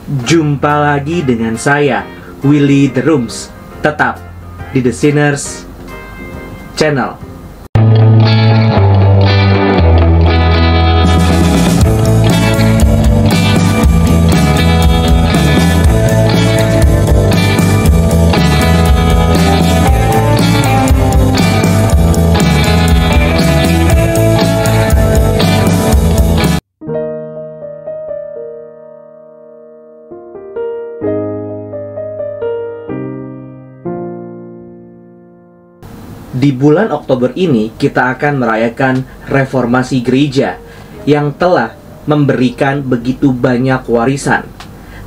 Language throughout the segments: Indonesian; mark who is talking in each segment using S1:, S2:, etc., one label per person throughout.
S1: Jumpa lagi dengan saya, Willy The Rooms, tetap di The Sinners Channel. Di bulan Oktober ini kita akan merayakan reformasi gereja yang telah memberikan begitu banyak warisan.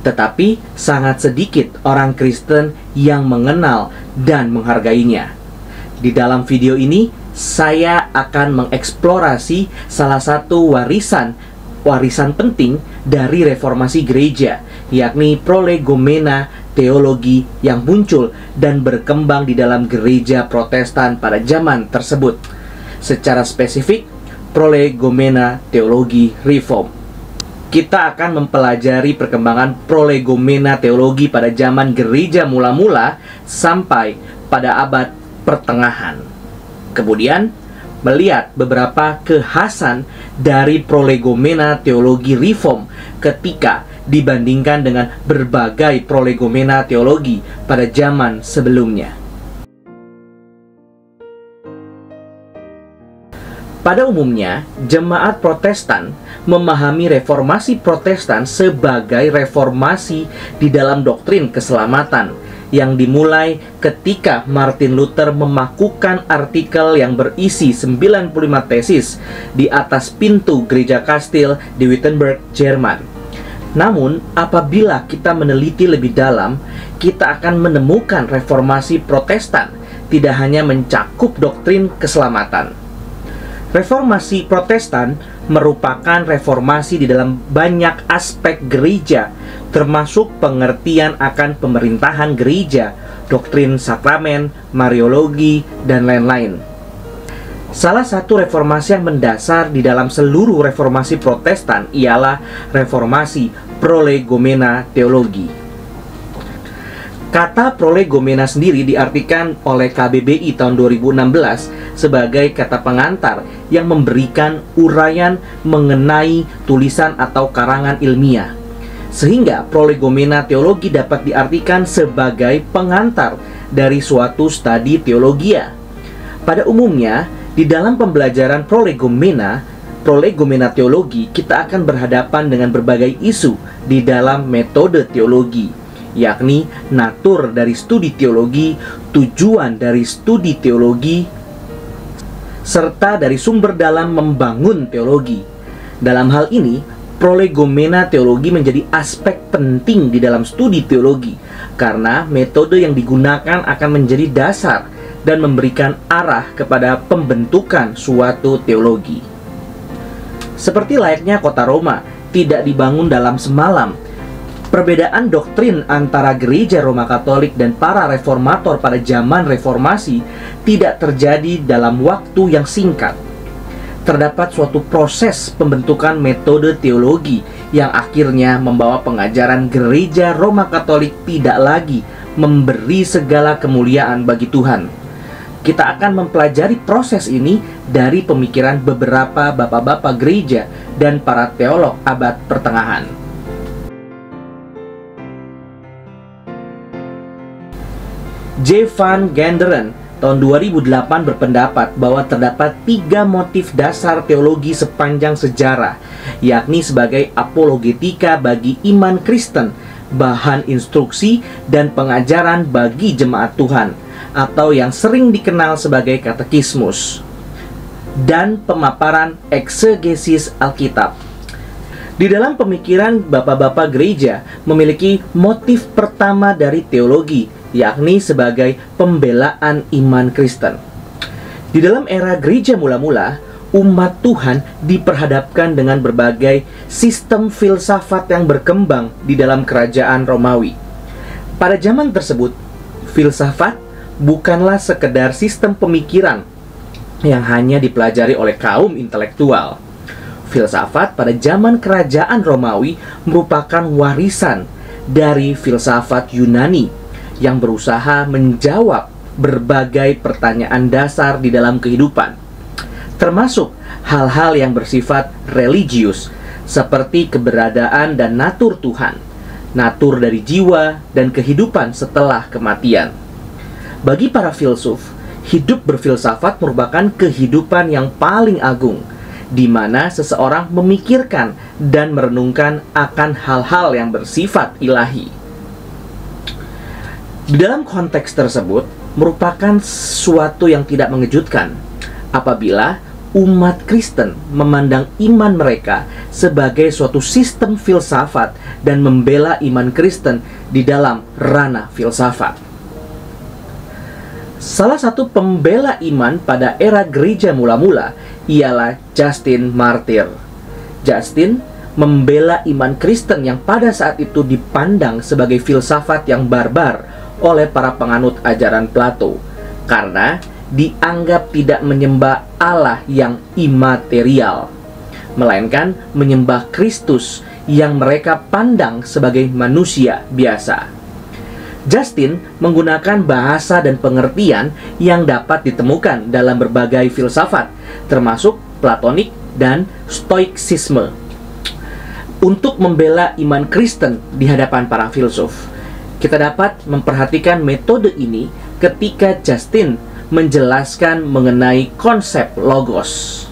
S1: Tetapi sangat sedikit orang Kristen yang mengenal dan menghargainya. Di dalam video ini saya akan mengeksplorasi salah satu warisan penting dari reformasi gereja, yakni prolegomena teologi yang muncul dan berkembang di dalam gereja Protestan pada zaman tersebut. Secara spesifik, prolegomena teologi reform. Kita akan mempelajari perkembangan prolegomena teologi pada zaman gereja mula-mula sampai pada abad pertengahan. Kemudian, melihat beberapa kekhasan dari prolegomena teologi reform ketika dibandingkan dengan berbagai prolegomena teologi pada zaman sebelumnya. Pada umumnya, jemaat Protestan memahami reformasi Protestan sebagai reformasi di dalam doktrin keselamatan yang dimulai ketika Martin Luther memakukan artikel yang berisi 95 tesis di atas pintu gereja kastil di Wittenberg, Jerman. Namun, apabila kita meneliti lebih dalam, kita akan menemukan reformasi Protestan tidak hanya mencakup doktrin keselamatan. Reformasi Protestan merupakan reformasi di dalam banyak aspek gereja, termasuk pengertian akan pemerintahan gereja, doktrin sakramen, mariologi, dan lain-lain. Salah satu reformasi yang mendasar di dalam seluruh reformasi Protestan ialah reformasi prolegomena teologi. Kata prolegomena sendiri diartikan oleh KBBI tahun 2016 sebagai kata pengantar yang memberikan uraian mengenai tulisan atau karangan ilmiah. Sehingga prolegomena teologi dapat diartikan sebagai pengantar dari suatu studi teologia. Pada umumnya, di dalam pembelajaran prolegomena teologi, kita akan berhadapan dengan berbagai isu di dalam metode teologi, yakni natur dari studi teologi, tujuan dari studi teologi, serta dari sumber dalam membangun teologi. Dalam hal ini, prolegomena teologi menjadi aspek penting di dalam studi teologi, karena metode yang digunakan akan menjadi dasar dan memberikan arah kepada pembentukan suatu teologi. Seperti layaknya kota Roma, tidak dibangun dalam semalam. Perbedaan doktrin antara gereja Roma Katolik dan para reformator pada zaman reformasi tidak terjadi dalam waktu yang singkat. Terdapat suatu proses pembentukan metode teologi yang akhirnya membawa pengajaran gereja Roma Katolik tidak lagi memberi segala kemuliaan bagi Tuhan. Kita akan mempelajari proses ini dari pemikiran beberapa bapak-bapak gereja dan para teolog abad pertengahan. J. Van Genderen tahun 2008 berpendapat bahwa terdapat 3 motif dasar teologi sepanjang sejarah, yakni sebagai apologetika bagi iman Kristen, bahan instruksi dan pengajaran bagi jemaat Tuhan, atau yang sering dikenal sebagai katekismus, dan pemaparan eksegesis Alkitab. Di dalam pemikiran bapak-bapak gereja memiliki motif pertama dari teologi, yakni sebagai pembelaan iman Kristen. Di dalam era gereja mula-mula, umat Tuhan diperhadapkan dengan berbagai sistem filsafat yang berkembang di dalam kerajaan Romawi. Pada zaman tersebut, filsafat bukanlah sekedar sistem pemikiran yang hanya dipelajari oleh kaum intelektual. Filsafat pada zaman kerajaan Romawi merupakan warisan dari filsafat Yunani yang berusaha menjawab berbagai pertanyaan dasar di dalam kehidupan, termasuk hal-hal yang bersifat religius seperti keberadaan dan natur Tuhan, natur dari jiwa, dan kehidupan setelah kematian. Bagi para filsuf, hidup berfilsafat merupakan kehidupan yang paling agung, di mana seseorang memikirkan dan merenungkan akan hal-hal yang bersifat ilahi. Di dalam konteks tersebut, merupakan suatu yang tidak mengejutkan apabila umat Kristen memandang iman mereka sebagai suatu sistem filsafat dan membela iman Kristen di dalam ranah filsafat. Salah satu pembela iman pada era gereja mula-mula ialah Justin Martyr. Justin membela iman Kristen yang pada saat itu dipandang sebagai filsafat yang barbar oleh para penganut ajaran Plato, karena dianggap tidak menyembah Allah yang imaterial, melainkan menyembah Kristus yang mereka pandang sebagai manusia biasa. Justin menggunakan bahasa dan pengertian yang dapat ditemukan dalam berbagai filsafat, termasuk Platonik dan Stoiksisme, untuk membela iman Kristen di hadapan para filsuf. Kita dapat memperhatikan metode ini ketika Justin menjelaskan mengenai konsep logos.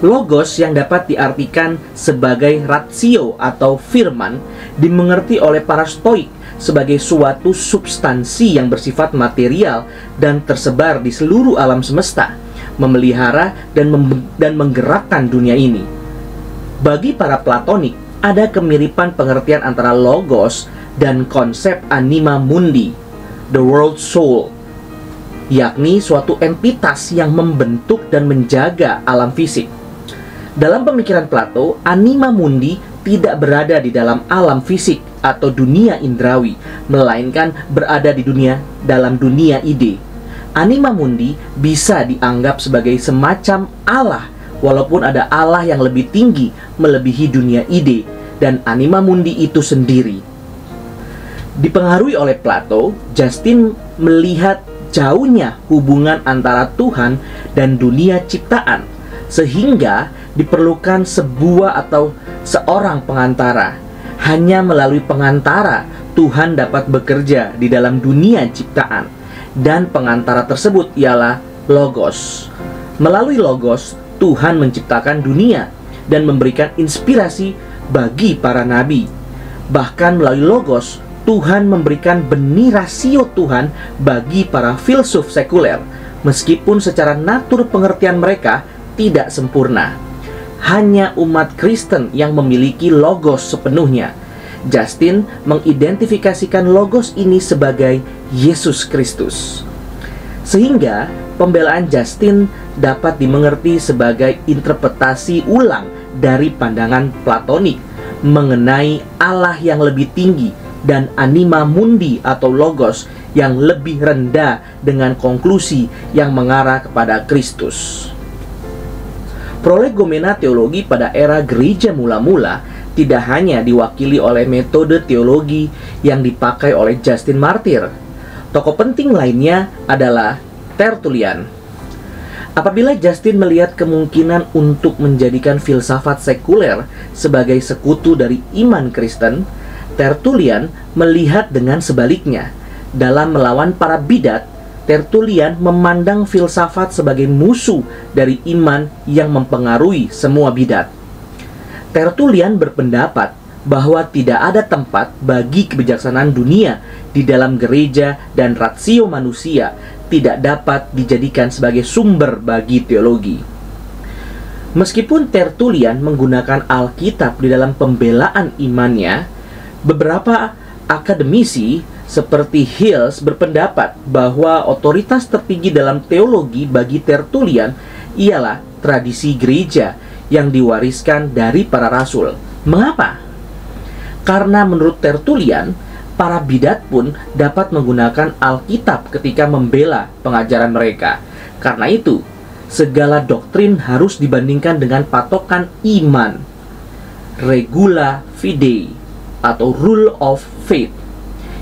S1: Logos yang dapat diartikan sebagai ratio atau firman dimengerti oleh para Stoik sebagai suatu substansi yang bersifat material dan tersebar di seluruh alam semesta, memelihara dan menggerakkan dunia ini. Bagi para Platonik, ada kemiripan pengertian antara logos dan konsep anima mundi, the world soul, yakni suatu entitas yang membentuk dan menjaga alam fisik. Dalam pemikiran Plato, anima mundi tidak berada di dalam alam fisik atau dunia indrawi, melainkan berada di dalam dunia ide. Anima mundi bisa dianggap sebagai semacam Allah, walaupun ada Allah yang lebih tinggi melebihi dunia ide dan anima mundi itu sendiri. Dipengaruhi oleh Plato, Justin melihat jauhnya hubungan antara Tuhan dan dunia ciptaan, sehingga diperlukan sebuah atau seorang pengantara. Hanya melalui pengantara, Tuhan dapat bekerja di dalam dunia ciptaan, dan pengantara tersebut ialah Logos. Melalui Logos, Tuhan menciptakan dunia dan memberikan inspirasi bagi para nabi. Bahkan melalui Logos, Tuhan memberikan benih rasio Tuhan bagi para filsuf sekuler, meskipun secara natur pengertian mereka tidak sempurna. Hanya umat Kristen yang memiliki logos sepenuhnya. Justin mengidentifikasikan logos ini sebagai Yesus Kristus. Sehingga pembelaan Justin dapat dimengerti sebagai interpretasi ulang dari pandangan Platonik mengenai Allah yang lebih tinggi dan anima mundi atau logos yang lebih rendah, dengan konklusi yang mengarah kepada Kristus. Prolegomena teologi pada era gereja mula-mula tidak hanya diwakili oleh metode teologi yang dipakai oleh Justin Martyr. Tokoh penting lainnya adalah Tertullian. Apabila Justin melihat kemungkinan untuk menjadikan filsafat sekuler sebagai sekutu dari iman Kristen, Tertullian melihat dengan sebaliknya. Dalam melawan para bidat, Tertullian memandang filsafat sebagai musuh dari iman yang mempengaruhi semua bidat. Tertullian berpendapat bahwa tidak ada tempat bagi kebijaksanaan dunia di dalam gereja, dan ratio manusia tidak dapat dijadikan sebagai sumber bagi teologi. Meskipun Tertullian menggunakan Alkitab di dalam pembelaan imannya, beberapa akademisi seperti Hills berpendapat bahwa otoritas tertinggi dalam teologi bagi Tertullian ialah tradisi gereja yang diwariskan dari para rasul. Mengapa? Karena menurut Tertullian, para bidat pun dapat menggunakan Alkitab ketika membela pengajaran mereka. Karena itu, segala doktrin harus dibandingkan dengan patokan iman, regula fidei, atau rule of faith,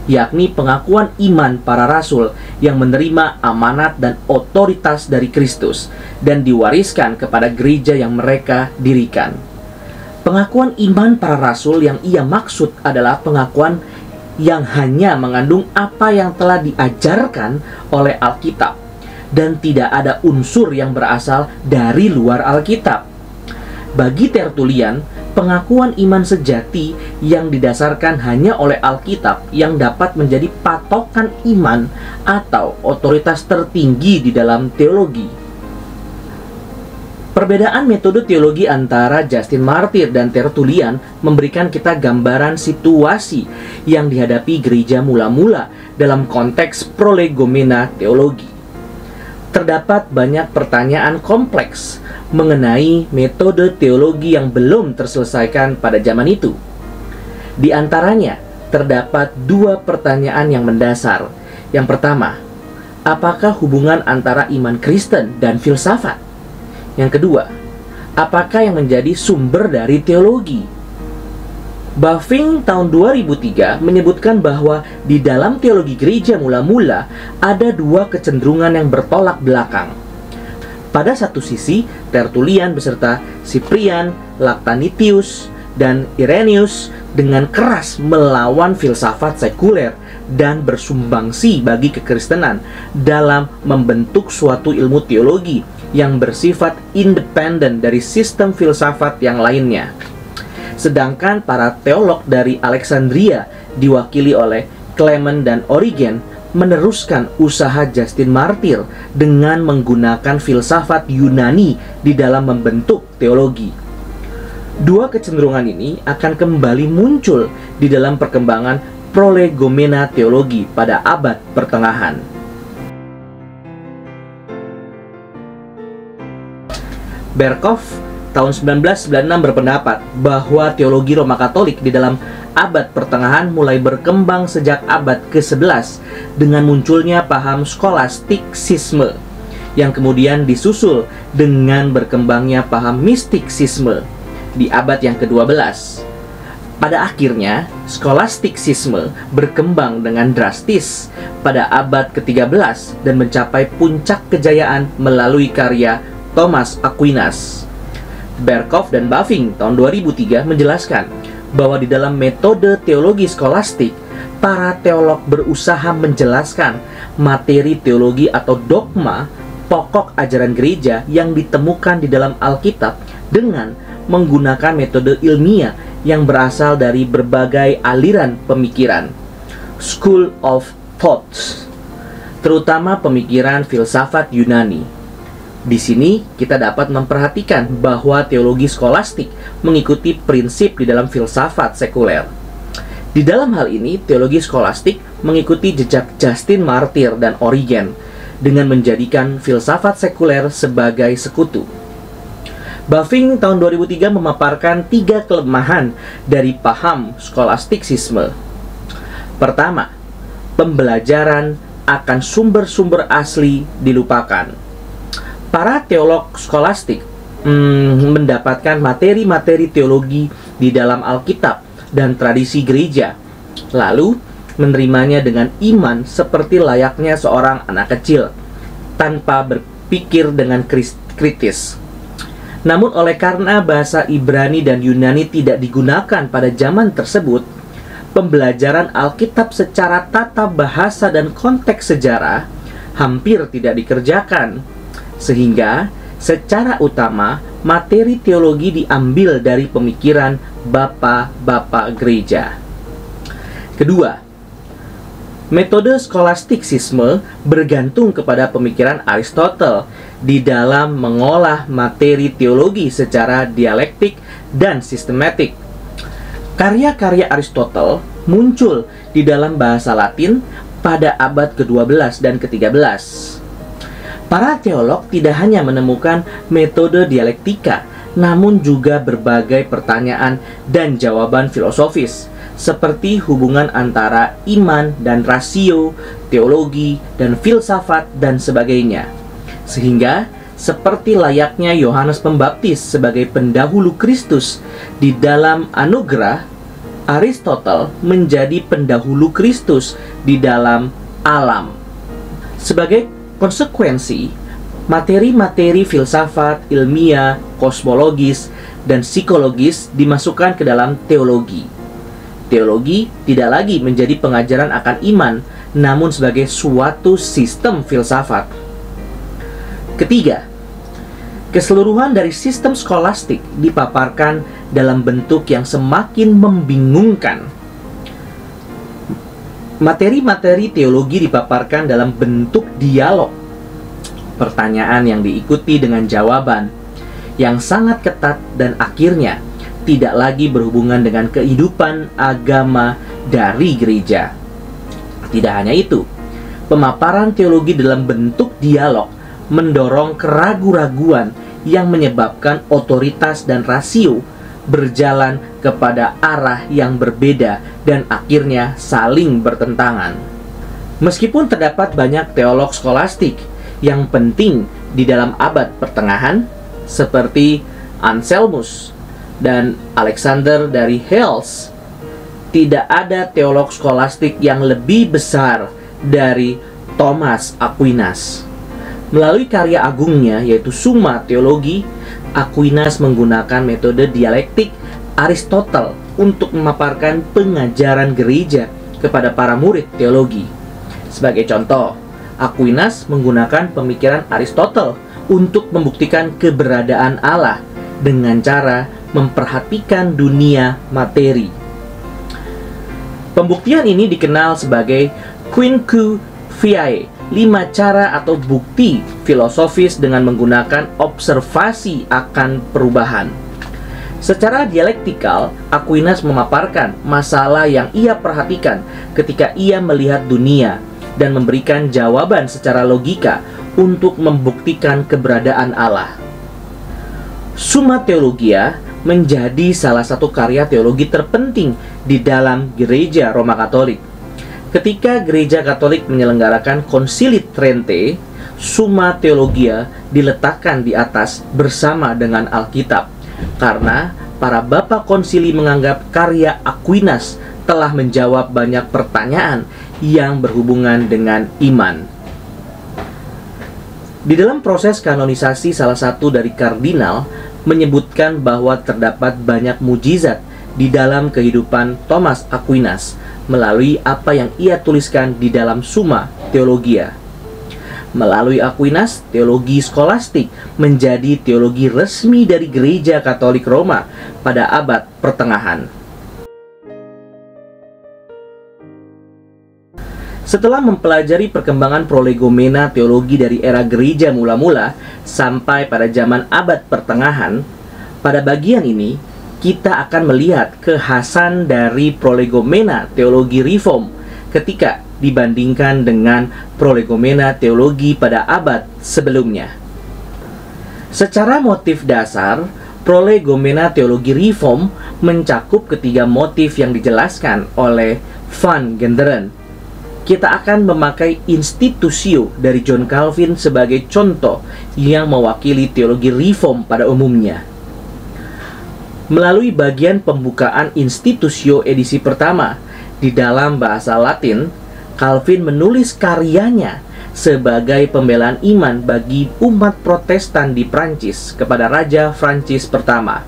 S1: yakni pengakuan iman para rasul yang menerima amanat dan otoritas dari Kristus dan diwariskan kepada gereja yang mereka dirikan. Pengakuan iman para rasul yang ia maksud adalah pengakuan yang hanya mengandung apa yang telah diajarkan oleh Alkitab dan tidak ada unsur yang berasal dari luar Alkitab. Bagi Tertullian, pengakuan iman sejati yang didasarkan hanya oleh Alkitab yang dapat menjadi patokan iman atau otoritas tertinggi di dalam teologi. Perbedaan metode teologi antara Justin Martyr dan Tertullian memberikan kita gambaran situasi yang dihadapi gereja mula-mula dalam konteks prolegomena teologi. Terdapat banyak pertanyaan kompleks mengenai metode teologi yang belum terselesaikan pada zaman itu. Di antaranya, terdapat dua pertanyaan yang mendasar. Yang pertama, apakah hubungan antara iman Kristen dan filsafat? Yang kedua, apakah yang menjadi sumber dari teologi? Bavinck tahun 2003 menyebutkan bahwa di dalam teologi gereja mula-mula ada dua kecenderungan yang bertolak belakang. Pada satu sisi, Tertullian beserta Cyprian, Lactantius, dan Irenaeus dengan keras melawan filsafat sekuler dan bersumbangsi bagi kekristenan dalam membentuk suatu ilmu teologi yang bersifat independen dari sistem filsafat yang lainnya. Sedangkan para teolog dari Alexandria diwakili oleh Clement dan Origen meneruskan usaha Justin Martyr dengan menggunakan filsafat Yunani di dalam membentuk teologi. Dua kecenderungan ini akan kembali muncul di dalam perkembangan prolegomena teologi pada abad pertengahan. Berkhof tahun 1996 berpendapat bahwa teologi Roma Katolik di dalam abad pertengahan mulai berkembang sejak abad ke-11 dengan munculnya paham skolastiksisme yang kemudian disusul dengan berkembangnya paham mistisisme di abad yang ke-12. Pada akhirnya, skolastiksisme berkembang dengan drastis pada abad ke-13 dan mencapai puncak kejayaan melalui karya Thomas Aquinas. Berkhof dan Bavinck tahun 2003 menjelaskan bahwa di dalam metode teologi skolastik, para teolog berusaha menjelaskan materi teologi atau dogma pokok ajaran gereja yang ditemukan di dalam Alkitab dengan menggunakan metode ilmiah yang berasal dari berbagai aliran pemikiran, school of thoughts, terutama pemikiran filsafat Yunani. Di sini kita dapat memperhatikan bahwa teologi skolastik mengikuti prinsip di dalam filsafat sekuler. Di dalam hal ini, teologi skolastik mengikuti jejak Justin Martyr dan Origen dengan menjadikan filsafat sekuler sebagai sekutu. Bavinck tahun 2003 memaparkan 3 kelemahan dari paham skolastiksisme. Pertama, pembelajaran akan sumber-sumber asli dilupakan. Para teolog skolastik mendapatkan materi-materi teologi di dalam Alkitab dan tradisi gereja, lalu menerimanya dengan iman seperti layaknya seorang anak kecil, tanpa berpikir dengan kritis. Namun oleh karena bahasa Ibrani dan Yunani tidak digunakan pada zaman tersebut, pembelajaran Alkitab secara tata bahasa dan konteks sejarah hampir tidak dikerjakan, sehingga secara utama materi teologi diambil dari pemikiran bapak-bapak gereja. Kedua, metode skolastiksisme bergantung kepada pemikiran Aristotle di dalam mengolah materi teologi secara dialektik dan sistematik. Karya-karya Aristotle muncul di dalam bahasa Latin pada abad ke-12 dan ke-13. Para teolog tidak hanya menemukan metode dialektika, namun juga berbagai pertanyaan dan jawaban filosofis, seperti hubungan antara iman dan rasio, teologi, dan filsafat, dan sebagainya. Sehingga, seperti layaknya Yohanes Pembaptis sebagai pendahulu Kristus di dalam anugerah, Aristotle menjadi pendahulu Kristus di dalam alam. Sebagai konsekuensi, materi-materi filsafat, ilmiah, kosmologis, dan psikologis dimasukkan ke dalam teologi. Teologi tidak lagi menjadi pengajaran akan iman, namun sebagai suatu sistem filsafat. Ketiga, keseluruhan dari sistem skolastik dipaparkan dalam bentuk yang semakin membingungkan. Materi-materi teologi dipaparkan dalam bentuk dialog. Pertanyaan yang diikuti dengan jawaban yang sangat ketat dan akhirnya tidak lagi berhubungan dengan kehidupan agama dari gereja. Tidak hanya itu, pemaparan teologi dalam bentuk dialog mendorong keraguan-raguan yang menyebabkan otoritas dan rasio berjalan kepada arah yang berbeda dan akhirnya saling bertentangan. Meskipun terdapat banyak teolog skolastik yang penting di dalam abad pertengahan, seperti Anselmus dan Alexander dari Hales, tidak ada teolog skolastik yang lebih besar dari Thomas Aquinas. Melalui karya agungnya yaitu Summa Theologiae, Aquinas menggunakan metode dialektik Aristotle untuk memaparkan pengajaran gereja kepada para murid teologi. Sebagai contoh, Aquinas menggunakan pemikiran Aristotle untuk membuktikan keberadaan Allah dengan cara memperhatikan dunia materi. Pembuktian ini dikenal sebagai Quinque Viae, 5 cara atau bukti filosofis dengan menggunakan observasi akan perubahan. Secara dialektikal, Aquinas memaparkan masalah yang ia perhatikan ketika ia melihat dunia dan memberikan jawaban secara logika untuk membuktikan keberadaan Allah. Summa Theologia menjadi salah satu karya teologi terpenting di dalam Gereja Roma Katolik. Ketika Gereja Katolik menyelenggarakan Konsili Trente, Summa Theologia diletakkan di atas bersama dengan Alkitab, karena para bapa konsili menganggap karya Aquinas telah menjawab banyak pertanyaan yang berhubungan dengan iman. Di dalam proses kanonisasi, salah satu dari kardinal menyebutkan bahwa terdapat banyak mujizat di dalam kehidupan Thomas Aquinas melalui apa yang ia tuliskan di dalam Summa Theologia. Melalui Aquinas, teologi skolastik menjadi teologi resmi dari Gereja Katolik Roma pada abad pertengahan. Setelah mempelajari perkembangan prolegomena teologi dari era gereja mula-mula sampai pada zaman abad pertengahan, pada bagian ini kita akan melihat kekhasan dari prolegomena teologi reform ketika dibandingkan dengan prolegomena teologi pada abad sebelumnya. Secara motif dasar, prolegomena teologi reform mencakup ketiga motif yang dijelaskan oleh Van Genderen. Kita akan memakai institutio dari John Calvin sebagai contoh yang mewakili teologi reform pada umumnya. Melalui bagian pembukaan institutio edisi pertama di dalam bahasa Latin, Calvin menulis karyanya sebagai pembelaan iman bagi umat Protestan di Prancis kepada Raja Francis pertama.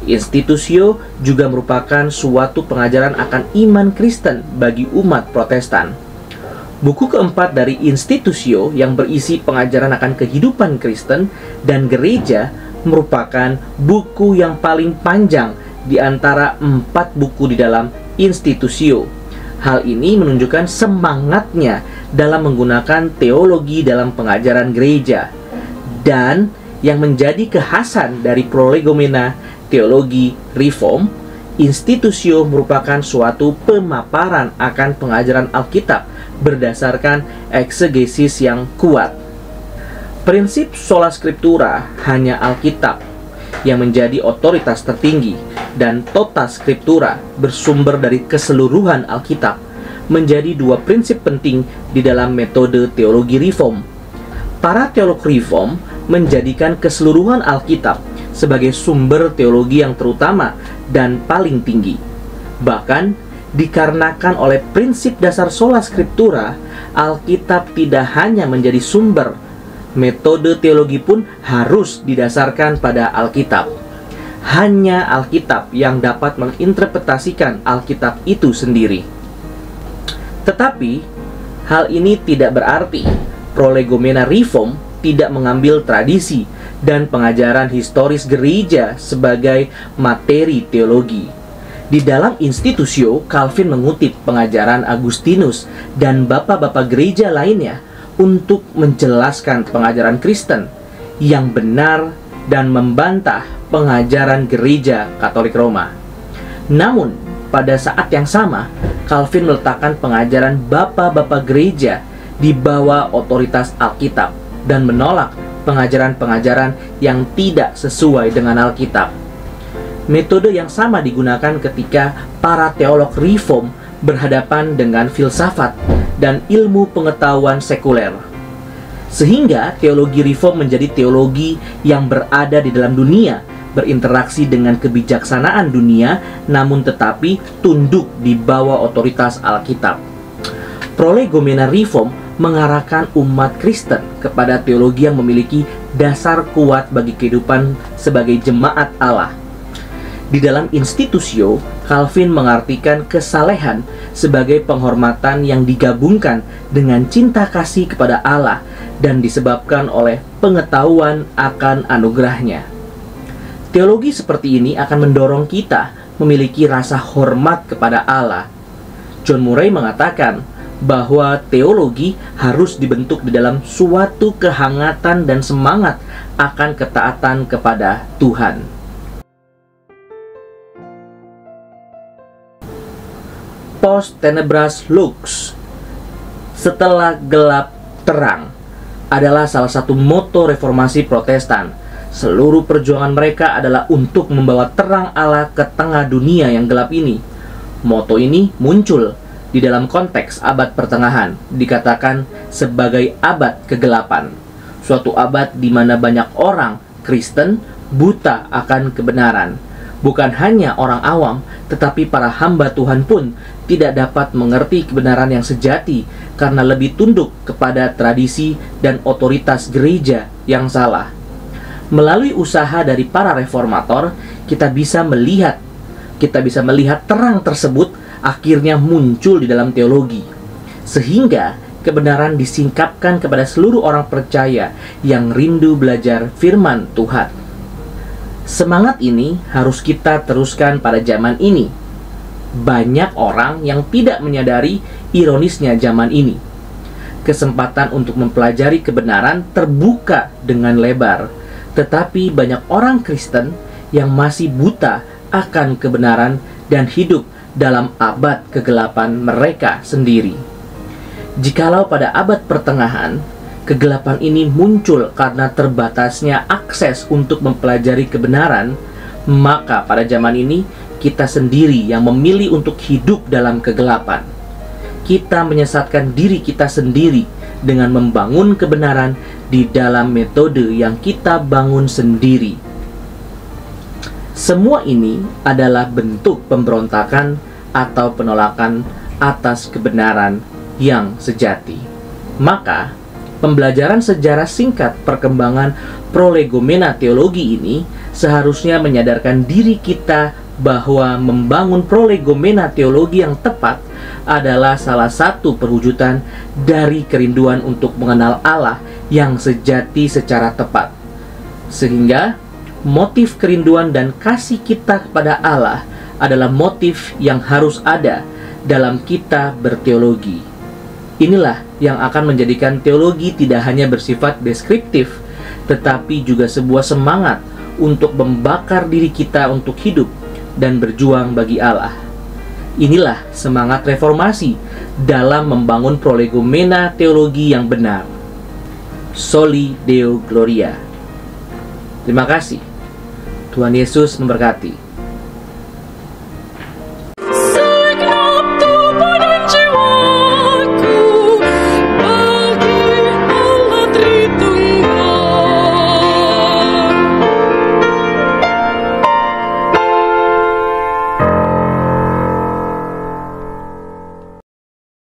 S1: Institutio juga merupakan suatu pengajaran akan iman Kristen bagi umat Protestan. Buku keempat dari Institutio yang berisi pengajaran akan kehidupan Kristen dan gereja merupakan buku yang paling panjang di antara 4 buku di dalam Institutio. Hal ini menunjukkan semangatnya dalam menggunakan teologi dalam pengajaran gereja. Dan yang menjadi kekhasan dari prolegomena teologi reform, Institutio merupakan suatu pemaparan akan pengajaran Alkitab berdasarkan eksegesis yang kuat. Prinsip sola scriptura, hanya Alkitab, yang menjadi otoritas tertinggi, dan tota scriptura, bersumber dari keseluruhan Alkitab, menjadi 2 prinsip penting di dalam metode teologi reform. Para teolog reform menjadikan keseluruhan Alkitab sebagai sumber teologi yang terutama dan paling tinggi. Bahkan, dikarenakan oleh prinsip dasar sola scriptura, Alkitab tidak hanya menjadi sumber, metode teologi pun harus didasarkan pada Alkitab. Hanya Alkitab yang dapat menginterpretasikan Alkitab itu sendiri. Tetapi, hal ini tidak berarti Prolegomena Reform tidak mengambil tradisi dan pengajaran historis gereja sebagai materi teologi. Di dalam Institutio, Calvin mengutip pengajaran Agustinus dan bapak-bapak gereja lainnya untuk menjelaskan pengajaran Kristen yang benar dan membantah pengajaran gereja Katolik Roma. Namun, pada saat yang sama, Calvin meletakkan pengajaran bapak-bapak gereja di bawah otoritas Alkitab dan menolak pengajaran-pengajaran yang tidak sesuai dengan Alkitab. Metode yang sama digunakan ketika para teolog Reform berhadapan dengan filsafat dan ilmu pengetahuan sekuler. Sehingga teologi Reform menjadi teologi yang berada di dalam dunia, berinteraksi dengan kebijaksanaan dunia, namun tetapi tunduk di bawah otoritas Alkitab. Prolegomena Reform mengarahkan umat Kristen kepada teologi yang memiliki dasar kuat bagi kehidupan sebagai jemaat Allah. Di dalam Institutio, Calvin mengartikan kesalehan sebagai penghormatan yang digabungkan dengan cinta kasih kepada Allah dan disebabkan oleh pengetahuan akan anugerahnya. Teologi seperti ini akan mendorong kita memiliki rasa hormat kepada Allah. John Murray mengatakan bahwa teologi harus dibentuk di dalam suatu kehangatan dan semangat akan ketaatan kepada Tuhan. Post tenebras lux, setelah gelap terang, adalah salah satu moto reformasi Protestan. Seluruh perjuangan mereka adalah untuk membawa terang Allah ke tengah dunia yang gelap ini. Moto ini muncul di dalam konteks abad pertengahan, dikatakan sebagai abad kegelapan. Suatu abad di mana banyak orang Kristen buta akan kebenaran. Bukan hanya orang awam, tetapi para hamba Tuhan pun tidak dapat mengerti kebenaran yang sejati karena lebih tunduk kepada tradisi dan otoritas gereja yang salah. Melalui usaha dari para reformator, kita bisa melihat terang tersebut akhirnya muncul di dalam teologi, sehingga kebenaran disingkapkan kepada seluruh orang percaya yang rindu belajar firman Tuhan. Semangat ini harus kita teruskan pada zaman ini. Banyak orang yang tidak menyadari ironisnya zaman ini. Kesempatan untuk mempelajari kebenaran terbuka dengan lebar, tetapi banyak orang Kristen yang masih buta akan kebenaran dan hidup dalam abad kegelapan mereka sendiri. Jikalau pada abad pertengahan, kegelapan ini muncul karena terbatasnya akses untuk mempelajari kebenaran, maka pada zaman ini kita sendiri yang memilih untuk hidup dalam kegelapan. Kita menyesatkan diri kita sendiri dengan membangun kebenaran di dalam metode yang kita bangun sendiri. Semua ini adalah bentuk pemberontakan atau penolakan atas kebenaran yang sejati. Maka, pembelajaran sejarah singkat perkembangan prolegomena teologi ini seharusnya menyadarkan diri kita bahwa membangun prolegomena teologi yang tepat adalah salah satu perwujudan dari kerinduan untuk mengenal Allah yang sejati secara tepat. Sehingga motif kerinduan dan kasih kita kepada Allah adalah motif yang harus ada dalam kita berteologi. Inilah yang akan menjadikan teologi tidak hanya bersifat deskriptif, tetapi juga sebuah semangat untuk membakar diri kita untuk hidup dan berjuang bagi Allah. Inilah semangat reformasi dalam membangun prolegomena teologi yang benar. Soli Deo Gloria. Terima kasih. Tuhan Yesus memberkati.